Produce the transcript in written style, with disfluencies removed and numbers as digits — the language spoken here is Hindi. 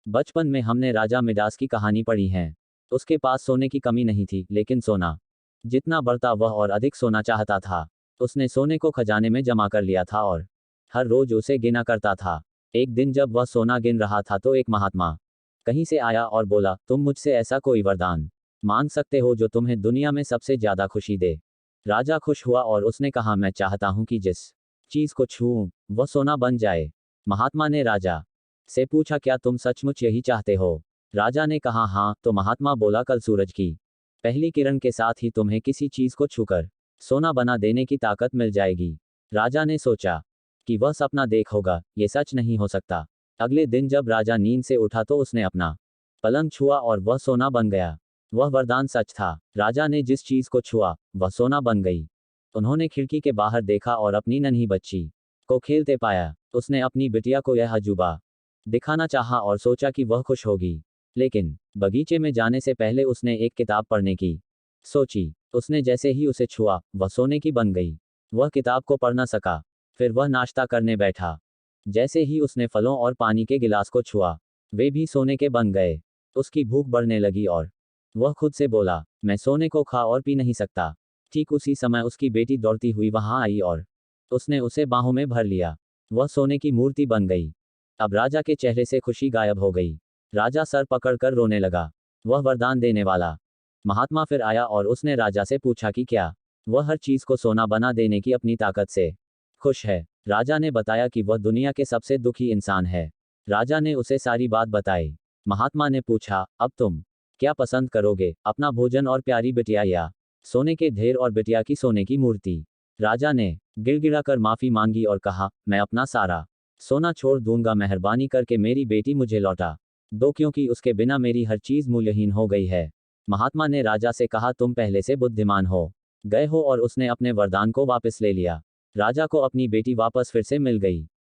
बचपन में हमने राजा मिडास की कहानी पढ़ी है। उसके पास सोने की कमी नहीं थी, लेकिन सोना जितना बढ़ता वह और अधिक सोना चाहता था। उसने सोने को खजाने में जमा कर लिया था और हर रोज उसे गिना करता था। एक दिन जब वह सोना गिन रहा था तो एक महात्मा कहीं से आया और बोला, तुम मुझसे ऐसा कोई वरदान मांग सकते हो जो तुम्हें दुनिया में सबसे ज्यादा खुशी दे। राजा खुश हुआ और उसने कहा, मैं चाहता हूं कि जिस चीज को छूऊं वह सोना बन जाए। महात्मा ने राजा से पूछा, क्या तुम सचमुच यही चाहते हो? राजा ने कहा, हाँ। तो महात्मा बोला, कल सूरज की पहली किरण के साथ ही तुम्हें किसी चीज को छूकर सोना बना देने की ताकत मिल जाएगी। राजा ने सोचा कि वह सपना देख होगा, ये सच नहीं हो सकता। अगले दिन जब राजा नींद से उठा तो उसने अपना पलंग छुआ और वह सोना बन गया। वह वरदान सच था। राजा ने जिस चीज को छुआ वह सोना बन गई। उन्होंने खिड़की के बाहर देखा और अपनी नन्ही बच्ची को खेलते पाया। उसने अपनी बिटिया को यह अजूबा दिखाना चाहा और सोचा कि वह खुश होगी। लेकिन बगीचे में जाने से पहले उसने एक किताब पढ़ने की सोची। उसने जैसे ही उसे छुआ वह सोने की बन गई। वह किताब को पढ़ न सका। फिर वह नाश्ता करने बैठा। जैसे ही उसने फलों और पानी के गिलास को छुआ वे भी सोने के बन गए। उसकी भूख बढ़ने लगी और वह खुद से बोला, मैं सोने को खा और पी नहीं सकता। ठीक उसी समय उसकी बेटी दौड़ती हुई वहां आई और उसने उसे बाहों में भर लिया। वह सोने की मूर्ति बन गई। अब राजा के चेहरे से खुशी गायब हो गई। राजा सर पकड़कर रोने लगा। वह वरदान देने वाला महात्मा फिर आया और उसने राजा से पूछा कि क्या वह हर चीज को सोना बना देने की अपनी ताकत से खुश है। राजा ने बताया कि वह दुनिया के सबसे दुखी इंसान है। राजा ने उसे सारी बात बताई। महात्मा ने पूछा, अब तुम क्या पसंद करोगे, अपना भोजन और प्यारी बिटिया या सोने के ढेर और बिटिया की सोने की मूर्ति? राजा ने गिड़गिड़ाकर माफी मांगी और कहा, मैं अपना सारा सोना छोड़ दूंगा, मेहरबानी करके मेरी बेटी मुझे लौटा दो, क्योंकि उसके बिना मेरी हर चीज मूल्यहीन हो गई है। महात्मा ने राजा से कहा, तुम पहले से बुद्धिमान हो गए हो, और उसने अपने वरदान को वापस ले लिया। राजा को अपनी बेटी वापस फिर से मिल गई।